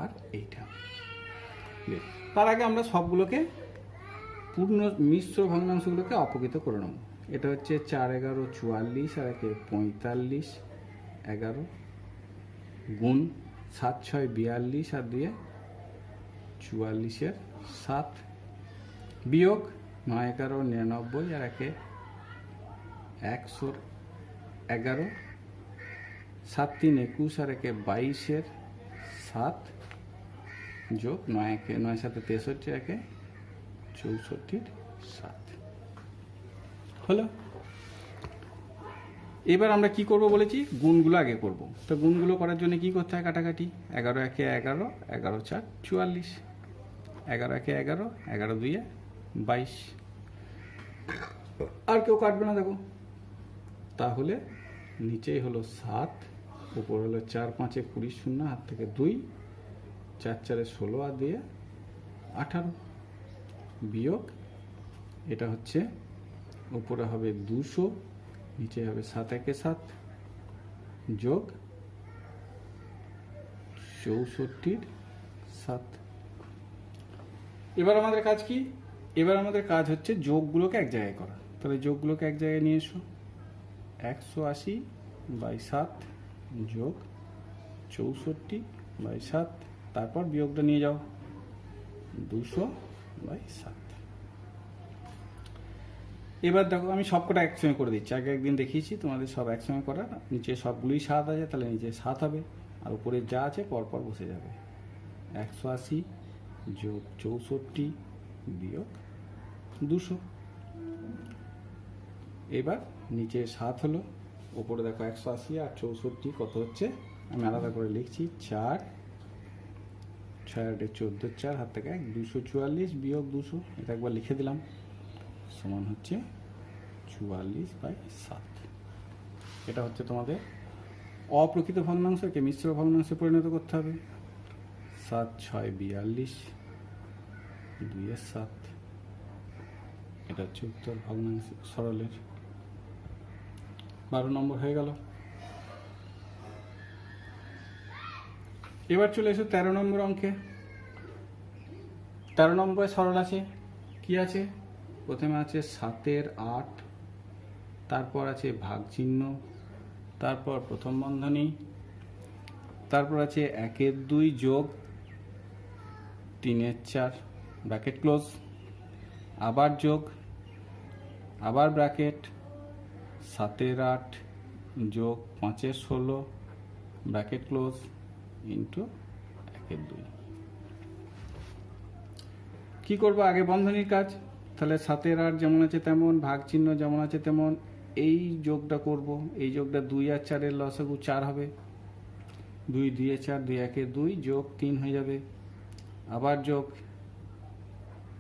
আর এইটা। তার আগে আমরা সবগুলোকে পূর্ণ মিশ্র ভগ্নাংশগুলোকে অপকৃত করে নেব। এটা হচ্ছে 4 11 44 আর 1 45 11 গুণ 7 6 42 আর 2 44 এর 7 বিয়োগ 9 11 99 আর 1 111 7 3 21 আর 1 22 এর 7 যোগ 9 7 63 1 64 7 হলো। এবার আমরা কি করব বলেছি, গুণগুলো আগে করব। তো গুণগুলো করার জন্য কি করতে হয়, কাটাকাটি। 11 1 11 11 4 44, 11 1 11 11 2 22। আর কেউ কাটবে না দেখো। তাহলে নিচেই হলো 7, উপর হলো 4 5 20 0 হাত থেকে 2, 4 4 16 আর 2 18 বিয়োগ, এটা হচ্ছে উপরে হবে 200, নিচে হবে 7 1 7 যোগ 64 7। এবার আমাদের কাজ কি? এবার আমাদের কাজ হচ্ছে যোগগুলোকে এক জায়গায় করা। তাহলে যোগগুলোকে এক জায়গায় নিয়ে এসো। 180/7 যোগ 64/7, তারপর বিয়োগটা নিয়ে যাও 200/7। এবার দেখো আমি সবকটা একসঙ্গে করে দিচ্ছি। আগে একদিন দেখিয়েছি তোমাদের সব একসঙ্গে করা। নিচে সবগুলোই 7 আছে, তাহলে নিচে 7 হবে, আর উপরে যা আছে পরপর বসে যাবে। 180 যোগ 64 বিয়োগ 200। এবার নিচে 7 হলো, উপরে দেখো 180 আর 64 কত হচ্ছে আমি আলাদা করে লিখছি। 4 6 8 14 4 হাত থেকে 1 244 বিয়োগ 200, এটা একবার লিখে দিলাম, সমান হচ্ছে 44/7। এটা হচ্ছে তোমাদের অপ্রকৃত ভগ্নাংশকে মিশ্র ভগ্নাংশে পরিণত করতে হবে। 7 6 42, 2/7। এটা হচ্ছে উত্তর ভগ্নাংশ সরলের। 12 নম্বর হয়ে গেল। এবার চলে এসো 13 নম্বর অঙ্কে। 13 নম্বরে সরল আছে, কি আছে? প্রথমে আছে 7 8, তারপর আছে ভাগ চিহ্ন, তারপর প্রথম বন্ধনী, তারপর আছে 1 2 যোগ 3 4 ব্র্যাকেট ক্লোজ, আবার যোগ, আবার ব্র্যাকেট, 7 8 যোগ 5 16 ব্র্যাকেট ক্লোজ ইন্টু 1 2। কি করব? আগে বন্ধনীর কাজ। তাহলে 7 8 যেমন আছে তেমন, ভাগ চিহ্ন যেমন আছে তেমন, এই যোগটা করব। এই যোগটা 2 আর 4 এর লসাগু 4 হবে। 2 2 4, 2 1 2 যোগ 3 হয়ে যাবে। আবার যোগ,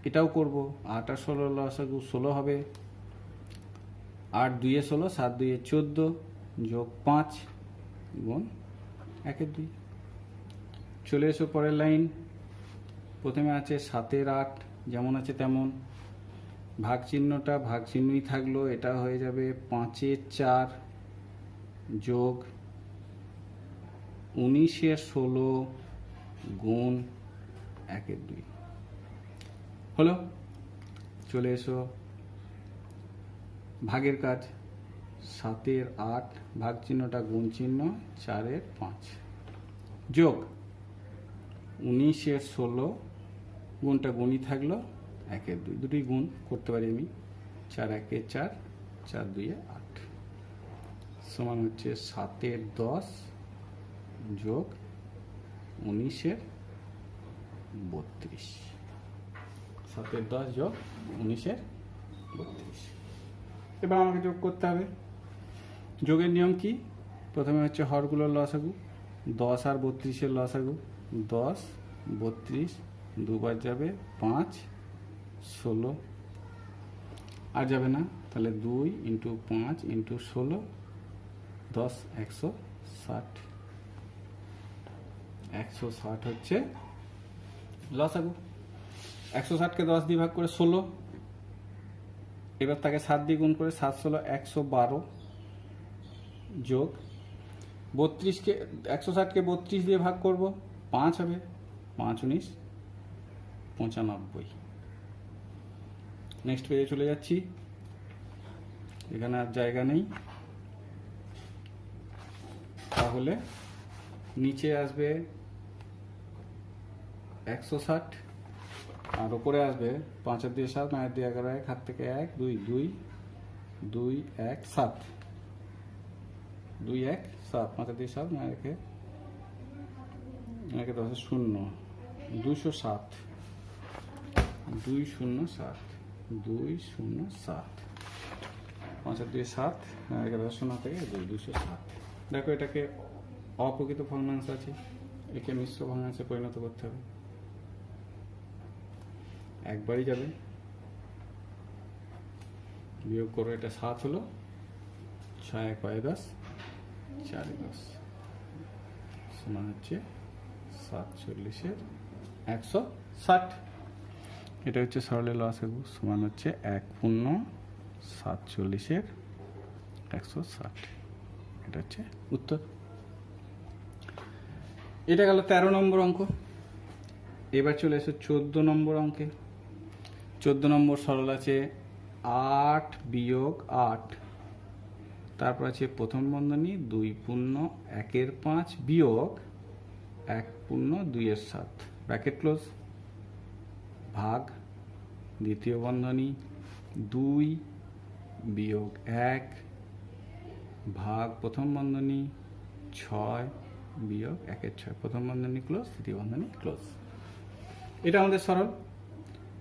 এটাও করব। 8 আর 16 লসাগু 16 হবে। 8 2 16, 7 2 14 যোগ 5 গুণ 1 2। চলে এসো পরের লাইন। প্রথমে আছে 7 8 যেমন আছে তেমন, ভাগ চিহ্নটা ভাগ চিহ্নই থাকলো, এটা হয়ে যাবে 5 4 যোগ 19 16 গুণ 1 2 হলো। চলে এসো ভাগের কাজ। 7 8 ভাগ চিহ্নটা গুণ চিহ্ন, 4 5 যোগ 19 16 গুণটা গুণই থাকলো, 1 2 দুটোই গুণ করতে পারি আমি। 4 1 4, 4 2 8 সমান হচ্ছে 7 10 যোগ 19 32। 7 10 যোগ 19 32। এবার আমাকে যোগ করতে হবে। যোগের নিয়ম কি? প্রথমে হচ্ছে হরগুলোর লসাগু, 10 আর 32 লসাগু। 10 32 দুবার যাবে 5 16, আর যাবে না, তাহলে 2 × 5 × 16 10 160। 160 হচ্ছে লসাগু। 160কে 10 দিয়ে ভাগ করে 16, এবার তাকে 7 দিয়ে গুণ করে 7 16 112 যোগ 32কে 160কে 32 দিয়ে ভাগ করব, 5 হবে। 5 19 95। নেক্সট পেজে চলে যাচ্ছি। এখানে আর জায়গা নেই, তাহলে নিচে আসবে 160 আর ওপরে আসবে 5 আর 2 7, 9 আর 2 11, 1 হাত থেকে 1 2 2 2 1 7, 2 1 7, 5 আর 2 7, 9 1 1 10 0 207 207 207, 5 আর 2 7, 9 1 10 0 থেকে 207। দেখো এটাকে অপ্রকৃত ভগ্নাংশ আছে, একে মিশ্র ভগ্নাংশে পরিণত করতে হবে। একবারই যাবে, বিয়োগ করো, এটা 7 হলো, 6 1 10, 4 10 সমান হচ্ছে 47 160। এটা হচ্ছে সরলের লসাগু, সমান হচ্ছে 1 47 160। এটা হচ্ছে উত্তর। এটা গেল 13 নম্বর অঙ্ক। এবার চলে এসে 14 নম্বর অঙ্কে। 14 নম্বর সরল আছে 8 বিয়োগ 8, তারপর আছে প্রথম বন্ধনী 2 পূর্ণ 1 5 বিয়োগ 1 পূর্ণ 2 7 ব্র্যাকেট ক্লোজ, ভাগ দ্বিতীয় বন্ধনী 2 বিয়োগ 1 ভাগ প্রথম বন্ধনী 6 বিয়োগ 1 6, প্রথম বন্ধনী ক্লোজ, তৃতীয় বন্ধনী ক্লোজ। এটা আমাদের সরল।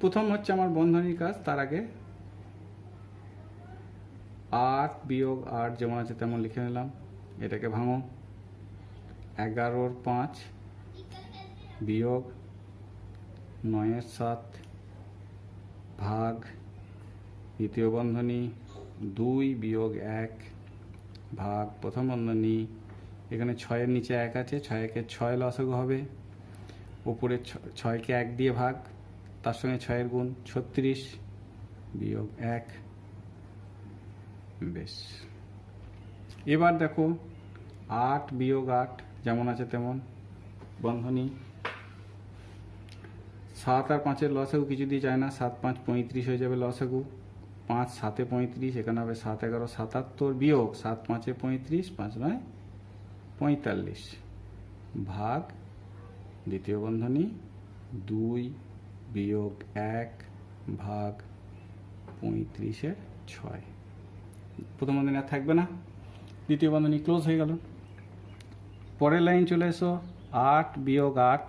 প্রথম হচ্ছে আমার বন্ধনীর কাজ, তার আগে 8 বিয়োগ 8 যেমন আছে তেমন লিখে নিলাম। এটাকে ভাঙো, 11 5 বিয়োগ 9 7 ভাগ দ্বিতীয় বন্ধনী 2 বিয়োগ 1 ভাগ প্রথম বন্ধনী, এখানে 6-এর নিচে 1 আছে, 6 একে 6 লসাগু হবে, উপরে 6কে 1 দিয়ে ভাগ, তার সঙ্গে 6-এর গুণ 36 বিয়োগ 1। বেশ, এবার দেখো 8 বিয়োগ 8 যেমন আছে তেমন বন্ধনী, 7 আর 5-এর লসাগু কিছু দিয়ে যায় না, 7 5 35 হয়ে যাবে লসাগু, 5 7-এ 35, এখানে হবে 7 11 77 বিয়োগ 7 5-এ 35, 5 9 45 ভাগ দ্বিতীয় বন্ধনী 2 বিয়োগ 1 ভাগ 35-এর 6। প্রথম বন্ধনী আর থাকবে না, দ্বিতীয় বন্ধনী ক্লোজ হয়ে গেল। পরের লাইন চলে এসো, 8 বিয়োগ 8,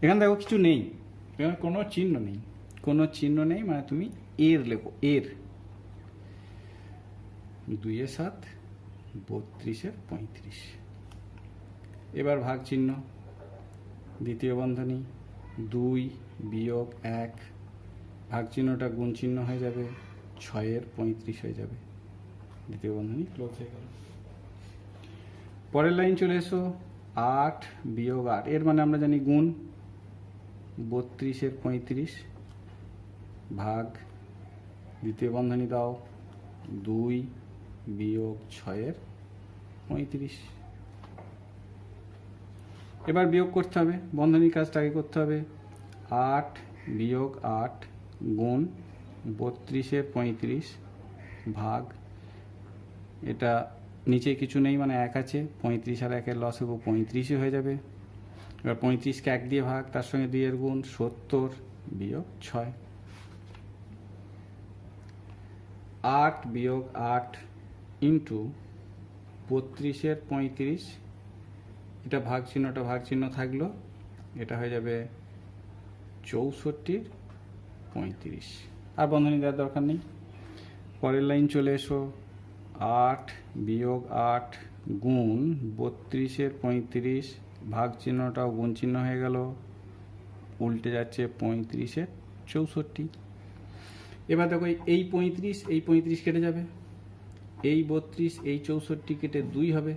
এখানে দেখো কিছু নেই, এখানে কোনো চিহ্ন নেই, কোনো চিহ্ন নেই, মানে তুমি এর লেখো, এর 2-এ 7 32-এর 35। এবার ভাগ চিহ্ন, দ্বিতীয় বন্ধনী 2 বিয়োগ 1, ভাগ চিহ্নটা গুণ চিহ্ন হয়ে যাবে, 6-এর 35 হয়ে যাবে, দ্বিতীয় বন্ধনী ক্লোজ হয়ে গেল। পরের লাইন চলে এসো, 8 বিয়োগ 8, এর মানে আমরা জানি গুণ, 32-এর 35 ভাগ দ্বিতীয় বন্ধনী দাও 2 বিয়োগ 6-এর 35। এবার বিয়োগ করতে হবে, বন্ধনীর কাজটা আগে করতে হবে, 8 বিয়োগ 8 গুণ 32-এর 35 ভাগ, এটা নিচে কিছু নেই মানে 1 আছে, 35 আর 1-এর লসাগু 35-ই হয়ে যাবে। এবার 35-কে 1 দিয়ে ভাগ, তার সঙ্গে 2-এর গুণ 70 বিয়োগ 6। 8 বিয়োগ 8 ইন্টু 32-এর 35, এটা ভাগ চিহ্নটা ভাগ চিহ্ন থাকলো, এটা হয়ে যাবে 64-এর 35, আর বন্ধনী দেওয়ার দরকার নেই। পরের লাইন চলে এসো, 8 বিয়োগ 8 গুণ 32-এর 35, ভাগ চিহ্নটাও গুণ চিহ্ন হয়ে গেল, উল্টে যাচ্ছে 35-এর 64। এবার দেখো এই 35 কেটে যাবে, এই 32 এই 64 কেটে 2 হবে,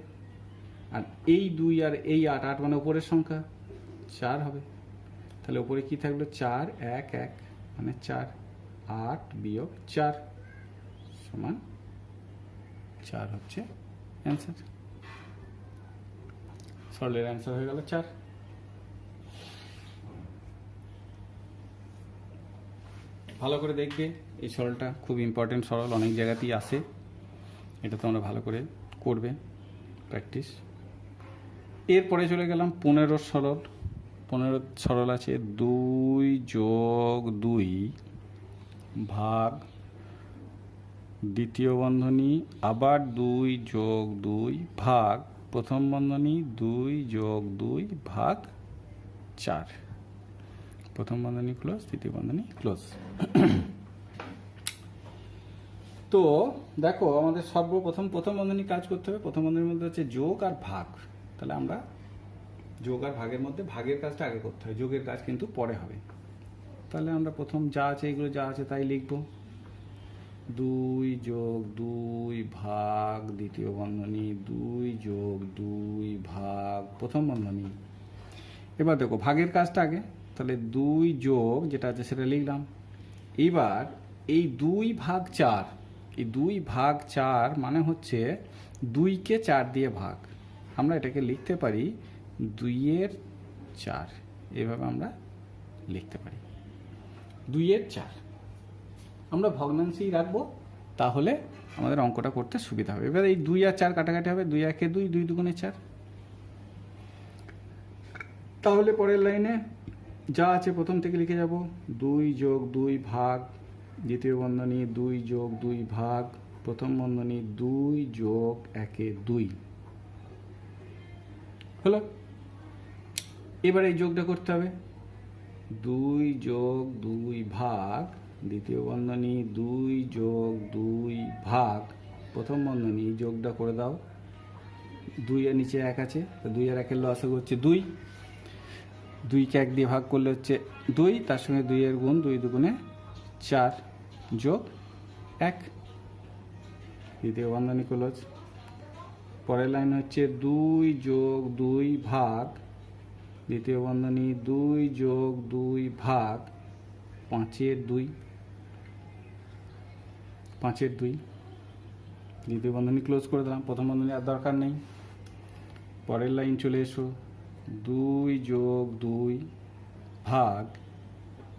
আর এই 2 আর এই 8, 8 মানে উপরের সংখ্যা 4 হবে, তাহলে উপরে কি থাকলো 4 1 1 মানে 4, 8 বিয়োগ 4 সমান 4 হচ্ছে অ্যান্সার। সরলের অ্যান্সার হয়ে গেল 4। ভালো করে দেখবে, এই সরলটা খুব ইম্পর্টেন্ট সরল, অনেক জায়গাতেই আসে, এটা তোমরা ভালো করে করবে প্র্যাকটিস। এরপরে চলে গেলাম 15 সরল। 15 সরল আছে 2 যোগ 2 ভাগ দ্বিতীয় বন্ধনী আবার 2 যোগ 2 ভাগ প্রথম বন্ধনী 2 যোগ 2 ভাগ 4। প্রথম বন্ধনী ক্লোজ, দ্বিতীয় বন্ধনী ক্লোজ। তো দেখো আমাদের সর্বপ্রথম প্রথম বন্ধনী কাজ করতে হবে, প্রথম বন্ধনীর মধ্যে হচ্ছে যোগ আর ভাগ, তাহলে আমরা যোগ আর ভাগের মধ্যে ভাগের কাজটা আগে করতে হয়, যোগের কাজ কিন্তু পরে হবে। তাহলে আমরা প্রথম যা আছে এগুলো যা আছে তাই লিখব, 2 যোগ 2 ভাগ দ্বিতীয় বন্ধনী 2 যোগ 2 ভাগ প্রথম বন্ধনী। এবার দেখো ভাগের কাজটা আগে, তাহলে 2 যোগ যেটা আছে সেটা লিখলাম। এবার এই 2 ভাগ 4, এই 2 ভাগ 4 মানে হচ্ছে 2কে 4 দিয়ে ভাগ, আমরা এটাকে লিখতে পারি 2-এর 4, এভাবে আমরা লিখতে পারি 2-এর 4। আমরা ভগ্নাংশেই রাখবো, তাহলে আমাদের অঙ্কটা করতে সুবিধা হবে। এবার এই 2 আর 4 কাটাকাটি হবে, 2 1 2, 2 2 4। তাহলে পরের লাইনে যা আছে প্রথম থেকে লিখে যাব, 2 যোগ 2 ভাগ দ্বিতীয় বন্ধনী 2 যোগ 2 ভাগ প্রথম বন্ধনী 2 যোগ 1 2 হলো। এবার এই যোগটা করতে হবে, 2 যোগ 2 ভাগ দ্বিতীয় বন্ধনী 2 যোগ 2 ভাগ প্রথম বন্ধনী, যোগটা করে দাও, 2 এর নিচে 1 আছে, 2 আর 1-এর লসাগু হচ্ছে 2, 2কে 1 দিয়ে ভাগ করলে হচ্ছে 2, তার সঙ্গে 2 এর গুণ, 2 2 4 যোগ 1 দ্বিতীয় বন্ধনী ক্লোজ। পরের লাইন হচ্ছে 2 যোগ 2 ভাগ, দ্বিতীয় বন্ধনী 2 যোগ 2 ভাগ 5/2, 5/2, দ্বিতীয় বন্ধনী ক্লোজ করে দিলাম, প্রথম বন্ধনী আর দরকার নেই। পরের লাইন চলে এসো, 2 যোগ 2 ভাগ,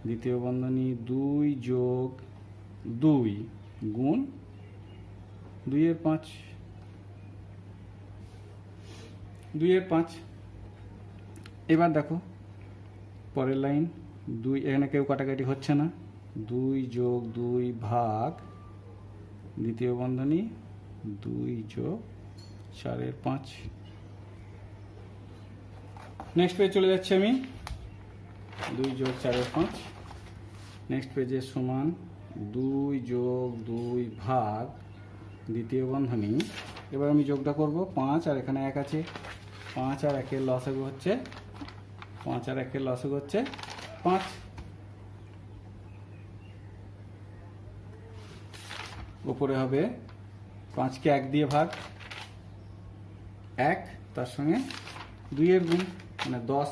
দ্বিতীয় বন্ধনী 2 যোগ 2 গুণ 2/5, 2/5। এবার দেখো পরের লাইন 2, এখানে কেউ কাটাকাটি হচ্ছে না, 2 যোগ 2 ভাগ, দ্বিতীয় বন্ধনী 2 যোগ 4/5। নেক্সট পেজ চলে যাচ্ছে আমি, 2 যোগ 4/5। নেক্সট পেজে সমান 2 যোগ 2 ভাগ, দ্বিতীয় বন্ধনী, এবার আমি যোগটা করব 5 আর এখানে 1 আছে, 5 আর 1 এর লসাগু হচ্ছে 5 আর 1 এর লসাগু হচ্ছে 5। উপরে হবে 5কে 1 দিয়ে ভাগ, 1 তার সঙ্গে 2 এর গুণ মানে 10,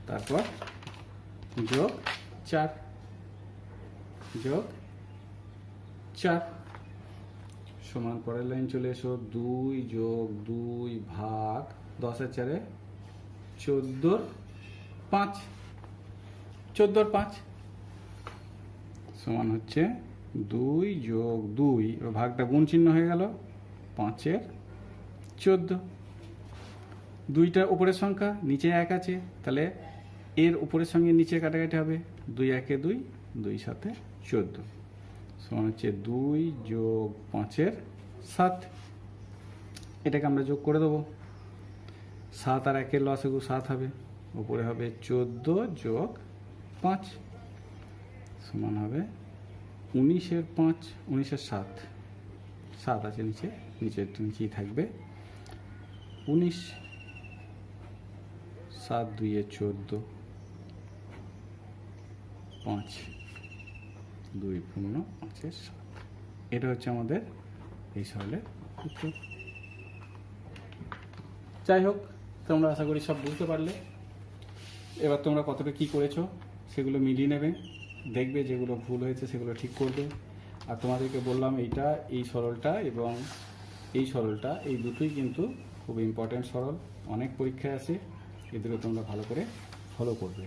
তারপর যোগ 4, যোগ 4 সমান। পরের লাইন চলে এসো, 2 যোগ 2 ভাগ 10 এর 4 14/5, 14/5 সমান হচ্ছে 2 যোগ 2, ভাগটা গুণ চিহ্ন হয়ে গেল, 5/14। 2টা উপরের সংখ্যা, নিচে 1 আছে, তাহলে এর উপরের সঙ্গে নিচে কাটাকাটি হবে, 2 1 2, 2 7 14 সমান হচ্ছে 2 যোগ 5/7। এটাকে আমরা যোগ করে দেবো, 7 আর 1 এর লসাগু 7 হবে, উপরে হবে 14 যোগ 5 সমান হবে 19/5, 19/7, 7 আছে নিচে, নিচেই থাকবে 19, 7 2 14, 5 2 পূর্ণ 5/7। এটা হচ্ছে আমাদের এই সরলের উত্তর। যাই হোক, তোমরা আশা করি সব বুঝতে পারলে। এবার তোমরা কতটা কী করেছো সেগুলো মিলিয়ে নেবে, দেখবে যেগুলো ভুল হয়েছে সেগুলো ঠিক করবে। আর তোমাদেরকে বললাম এইটা, এই সরলটা এবং এই সরলটা, এই দুটোই কিন্তু খুব ইম্পর্ট্যান্ট সরল, অনেক পরীক্ষায় আসে, এদেরও তোমরা ভালো করে ফলো করবে।